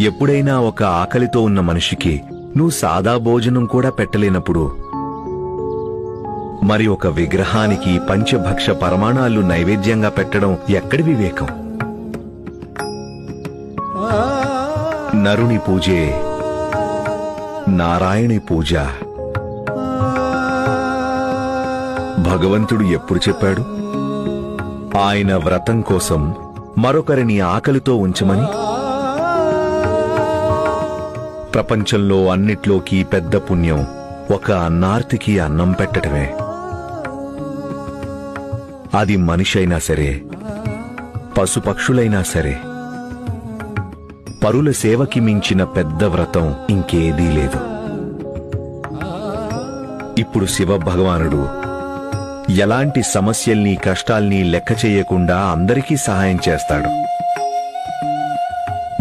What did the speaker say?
ఎప్పుడైనా ఒక ఆకలితో ఉన్న మనిషికి నువ్వు సాదా భోజనం కూడా పెట్టలేనప్పుడు మరి ఒక విగ్రహానికి పంచభక్ష పరమాణాలు నైవేద్యంగా పెట్టడం ఎక్కడి వివేకం? నరుని పూజే నారాయణి పూజ. భగవంతుడు ఎప్పుడు చెప్పాడు ఆయన వ్రతం కోసం మరొకరిని ఆకలితో ఉంచమని? ప్రపంచంలో అన్నిట్లోకి పెద్ద పుణ్యం ఒక అన్నార్తికి అన్నం పెట్టడమే. అది మనిషైనా సరే, పశుపక్షులైనా సరే. పరుల సేవకి మించిన పెద్ద వ్రతం ఇంకేదీ లేదు. ఇప్పుడు శివ భగవానుడు ఎలాంటి సమస్యల్ని కష్టాల్ని లెక్క చేయకుండా అందరికీ సహాయం చేస్తాడు.